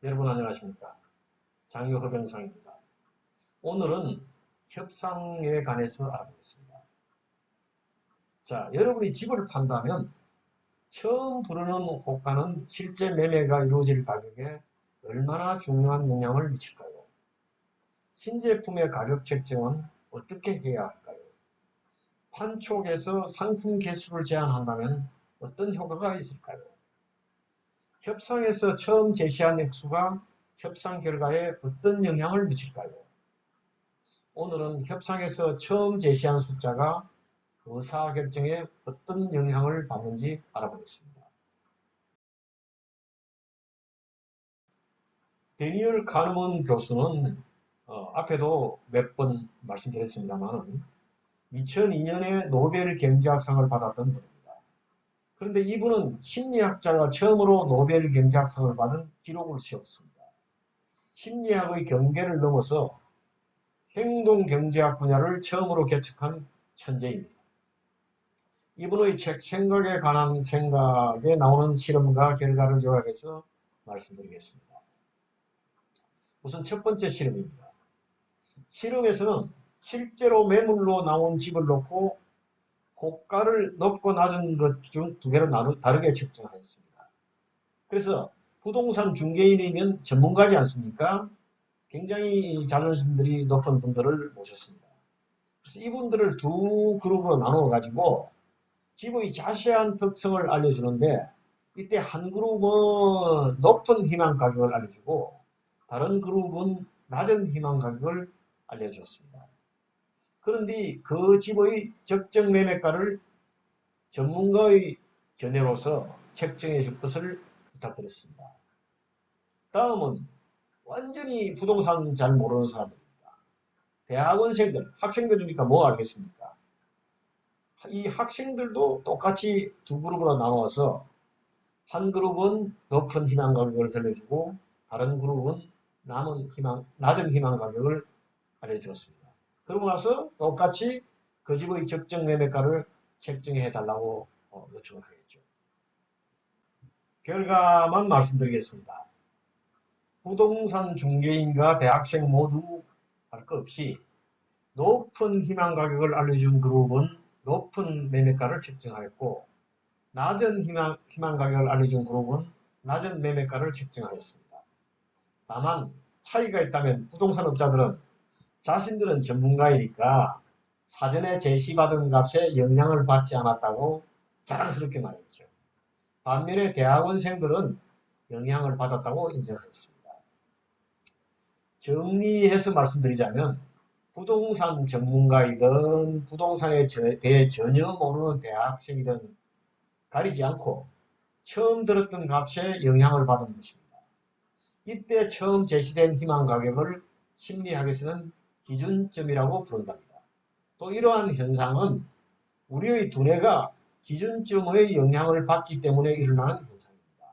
여러분 안녕하십니까? 장유허병상입니다. 오늘은 협상에 관해서 알아보겠습니다. 자, 여러분이 집을 판다면 처음 부르는 호가는 실제 매매가 이루어질 가격에 얼마나 중요한 영향을 미칠까요? 신제품의 가격 책정은 어떻게 해야 할까요? 판촉에서 상품 개수를 제한한다면 어떤 효과가 있을까요? 협상에서 처음 제시한 액수가 협상 결과에 어떤 영향을 미칠까요? 오늘은 협상에서 처음 제시한 숫자가 의사결정에 어떤 영향을 받는지 알아보겠습니다. 데니얼 카르먼 교수는 앞에도 몇 번 말씀드렸습니다만 2002년에 노벨 경제학상을 받았던 분입니다. 그런데 이분은 심리학자가 처음으로 노벨 경제학상을 받은 기록을 세웠습니다. 심리학의 경계를 넘어서 행동경제학 분야를 처음으로 개척한 천재입니다. 이분의 책 생각에 관한 생각에 나오는 실험과 결과를 요약해서 말씀드리겠습니다. 우선 첫 번째 실험입니다. 실험에서는 실제로 매물로 나온 집을 놓고 호가를 높고 낮은 것 중 두 개로 다르게 측정하였습니다. 그래서 부동산 중개인이면 전문가지 않습니까? 굉장히 자존심들이 높은 분들을 모셨습니다. 그래서 이분들을 두 그룹으로 나누어 가지고 집의 자세한 특성을 알려주는데 이때 한 그룹은 높은 희망 가격을 알려주고 다른 그룹은 낮은 희망 가격을 알려주었습니다. 그런데 그 집의 적정 매매가를 전문가의 견해로서 책정해 줄 것을 부탁드렸습니다. 다음은 완전히 부동산 잘 모르는 사람입니다. 대학원생들, 학생들이니까 뭐 알겠습니까? 이 학생들도 똑같이 두 그룹으로 나누어서 한 그룹은 높은 희망 가격을 들려주고 다른 그룹은 낮은 희망 가격을 알려주었습니다. 그러고 나서 똑같이 그 집의 적정 매매가를 책정해 달라고 요청을 하겠죠. 결과만 말씀드리겠습니다. 부동산 중개인과 대학생 모두 할 것 없이 높은 희망 가격을 알려준 그룹은 높은 매매가를 책정하였고 낮은 희망 가격을 알려준 그룹은 낮은 매매가를 책정하였습니다. 다만 차이가 있다면 부동산 업자들은 자신들은 전문가이니까 사전에 제시받은 값에 영향을 받지 않았다고 자랑스럽게 말했죠. 반면에 대학원생들은 영향을 받았다고 인정했습니다. 정리해서 말씀드리자면 부동산 전문가이든 부동산에 대해 전혀 모르는 대학생이든 가리지 않고 처음 들었던 값에 영향을 받은 것입니다. 이때 처음 제시된 희망 가격을 심리학에서는 기준점이라고 부른답니다. 또 이러한 현상은 우리의 두뇌가 기준점의 영향을 받기 때문에 일어나는 현상입니다.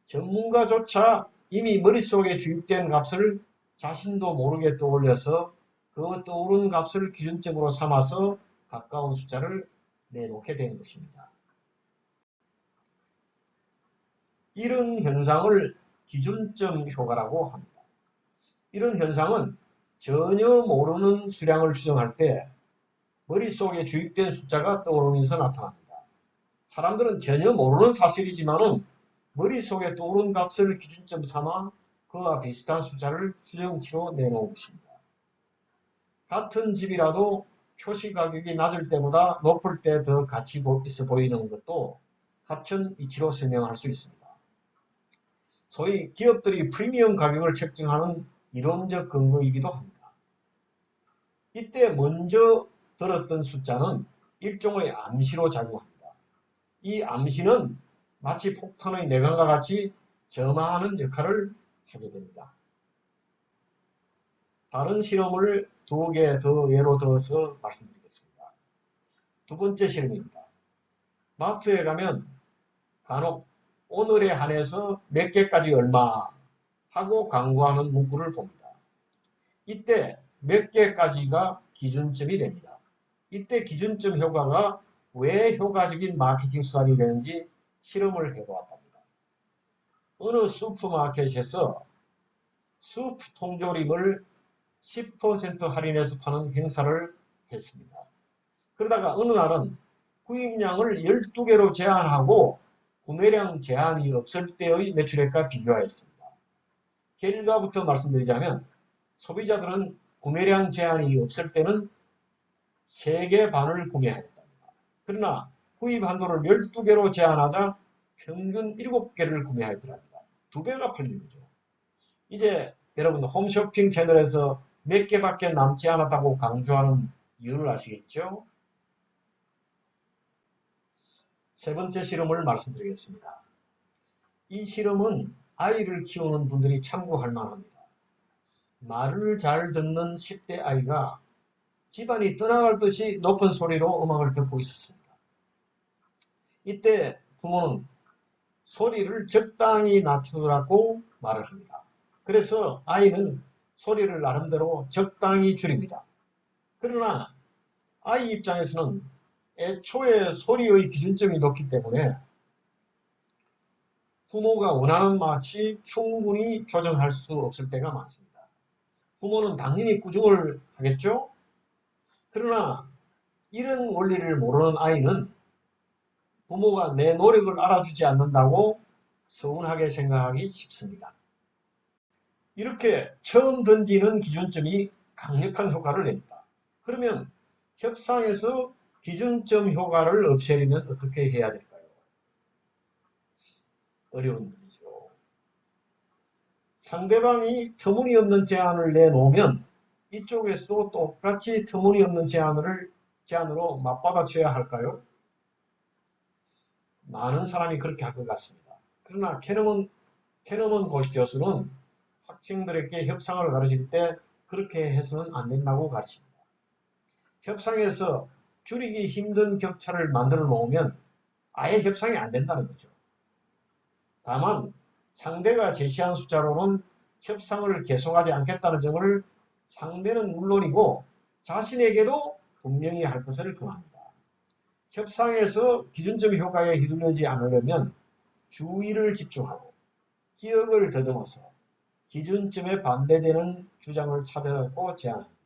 전문가조차 이미 머릿속에 주입된 값을 자신도 모르게 떠올려서 그 떠오른 값을 기준점으로 삼아서 가까운 숫자를 내놓게 되는 것입니다. 이런 현상을 기준점 효과라고 합니다. 이런 현상은 전혀 모르는 수량을 추정할 때 머릿속에 주입된 숫자가 떠오르면서 나타납니다. 사람들은 전혀 모르는 사실이지만은 머릿속에 떠오른 값을 기준점 삼아 그와 비슷한 숫자를 추정치로 내놓은 것입니다. 같은 집이라도 표시 가격이 낮을 때보다 높을 때 더 가치 있어 보이는 것도 합천 이치로 설명할 수 있습니다. 소위 기업들이 프리미엄 가격을 책정하는 이론적 근거이기도 합니다. 이때 먼저 들었던 숫자는 일종의 암시로 작용합니다. 이 암시는 마치 폭탄의 내관과 같이 점화하는 역할을 하게 됩니다. 다른 실험을 두 개 더 예로 들어서 말씀드리겠습니다. 두 번째 실험입니다. 마트에 가면 간혹 오늘에 한해서 몇 개까지 얼마 하고 광고하는 문구를 봅니다. 이때 몇 개까지가 기준점이 됩니다. 이때 기준점 효과가 왜 효과적인 마케팅 수단이 되는지 실험을 해보았답니다. 어느 슈퍼마켓에서 수프 통조림을 10% 할인해서 파는 행사를 했습니다. 그러다가 어느 날은 구입량을 12개로 제한하고 구매량 제한이 없을 때의 매출액과 비교하였습니다. 결과부터 말씀드리자면 소비자들은 구매량 제한이 없을 때는 3개 반을 구매하였답니다. 그러나 구입 한도를 12개로 제한하자 평균 7개를 구매하였더랍니다. 2배가 팔린 거죠. 이제 여러분 홈쇼핑 채널에서 몇 개밖에 남지 않았다고 강조하는 이유를 아시겠죠? 세 번째 실험을 말씀드리겠습니다. 이 실험은 아이를 키우는 분들이 참고할 만합니다. 말을 잘 듣는 10대 아이가 집안이 떠나갈 듯이 높은 소리로 음악을 듣고 있었습니다. 이때 부모는 소리를 적당히 낮추라고 말을 합니다. 그래서 아이는 소리를 나름대로 적당히 줄입니다. 그러나 아이 입장에서는 애초에 소리의 기준점이 높기 때문에 부모가 원하는 맛이 충분히 조정할 수 없을 때가 많습니다. 부모는 당연히 꾸중을 하겠죠? 그러나 이런 원리를 모르는 아이는 부모가 내 노력을 알아주지 않는다고 서운하게 생각하기 쉽습니다. 이렇게 처음 던지는 기준점이 강력한 효과를 냅니다. 그러면 협상에서 기준점 효과를 없애려면 어떻게 해야 될까요? 어려운 문제죠. 상대방이 터무니없는 제안을 내놓으면 이쪽에서도 똑같이 터무니없는 제안으로 맞받아쳐야 할까요? 많은 사람이 그렇게 할 것 같습니다. 그러나 캐너먼 교수는 학생들에게 협상을 가르칠 때 그렇게 해서는 안 된다고 가르칩니다. 협상에서 줄이기 힘든 격차를 만들어 놓으면 아예 협상이 안 된다는 거죠. 다만 상대가 제시한 숫자로는 협상을 계속하지 않겠다는 점을 상대는 물론이고 자신에게도 분명히 할 것을 권합니다. 협상에서 기준점 효과에 휘둘리지 않으려면 주의를 집중하고 기억을 더듬어서 기준점에 반대되는 주장을 찾아내고 제안합니다.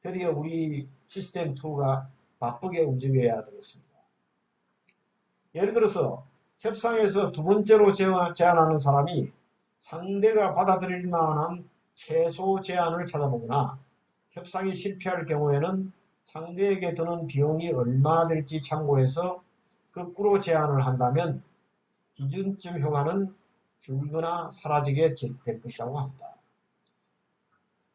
드디어 우리 시스템2가 바쁘게 움직여야 되겠습니다. 예를 들어서 협상에서 두 번째로 제안하는 사람이 상대가 받아들일 만한 최소 제안을 찾아보거나 협상이 실패할 경우에는 상대에게 드는 비용이 얼마나 될지 참고해서 거꾸로 제안을 한다면 기준점 효과는 줄거나 사라지게 될 것이라고 합니다.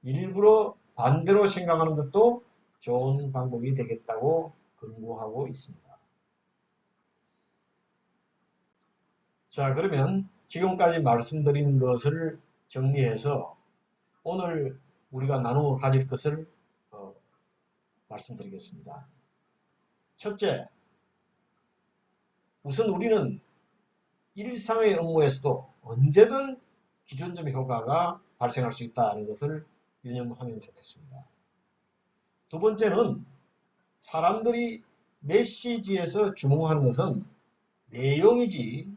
일부러 반대로 생각하는 것도 좋은 방법이 되겠다고 권고하고 있습니다. 자, 그러면 지금까지 말씀드린 것을 정리해서 오늘 우리가 나누어 가질 것을 말씀드리겠습니다. 첫째, 우선 우리는 일상의 업무에서도 언제든 기준점 효과가 발생할 수 있다는 것을 유념하면 좋겠습니다. 두 번째는 사람들이 메시지에서 주목하는 것은 내용이지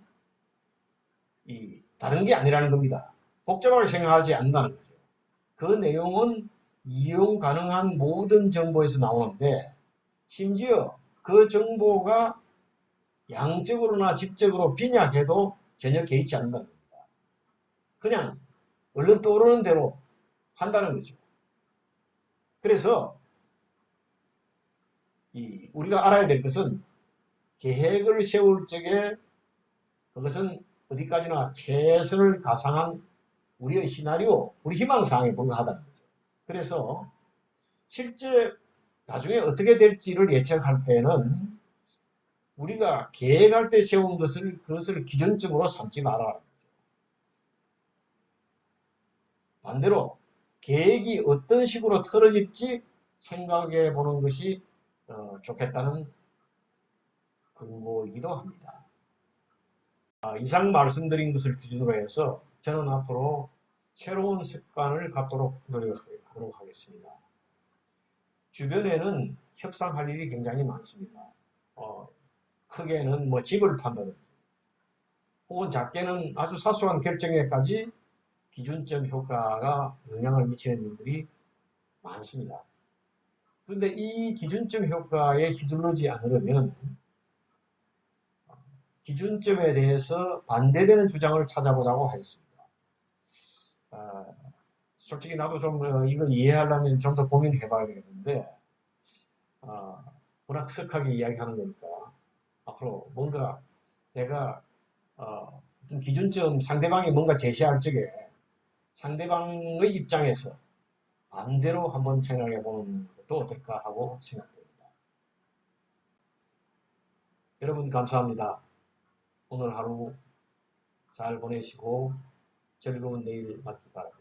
다른 게 아니라는 겁니다. 복잡하게 생각하지 않는다는 거죠. 그 내용은 이용 가능한 모든 정보에서 나오는데 심지어 그 정보가 양적으로나 질적으로 빈약해도 전혀 개의치 않는다는 겁니다. 그냥 얼른 떠오르는 대로 한다는 거죠. 그래서 우리가 알아야 될 것은 계획을 세울 적에 그것은 어디까지나 최선을 가상한 우리의 시나리오, 우리 희망사항에 불과하다는 거죠. 그래서 실제 나중에 어떻게 될지를 예측할 때는 우리가 계획할 때 세운 그것을 기준점으로 삼지 마라. 반대로 계획이 어떤 식으로 틀어질지 생각해 보는 것이 좋겠다는 근거이기도 합니다. 이상 말씀드린 것을 기준으로 해서 저는 앞으로 새로운 습관을 갖도록 노력하도록 하겠습니다. 주변에는 협상할 일이 굉장히 많습니다. 크게는 뭐 집을 판다든지 혹은 작게는 아주 사소한 결정에까지 기준점 효과가 영향을 미치는 일들이 많습니다. 그런데 이 기준점 효과에 휘둘르지 않으려면 기준점에 대해서 반대되는 주장을 찾아보자고 하겠습니다. 아, 솔직히 나도 좀 이걸 이해하려면 좀 더 고민해 봐야 되겠는데 불확실하게 이야기하는 거니까 앞으로 뭔가 내가 어떤 기준점 상대방이 뭔가 제시할 적에 상대방의 입장에서 반대로 한번 생각해 보는 것도 어떨까 하고 생각됩니다. 여러분 감사합니다. 오늘 하루 잘 보내시고 즐거운 내일 맞기 바랍니다.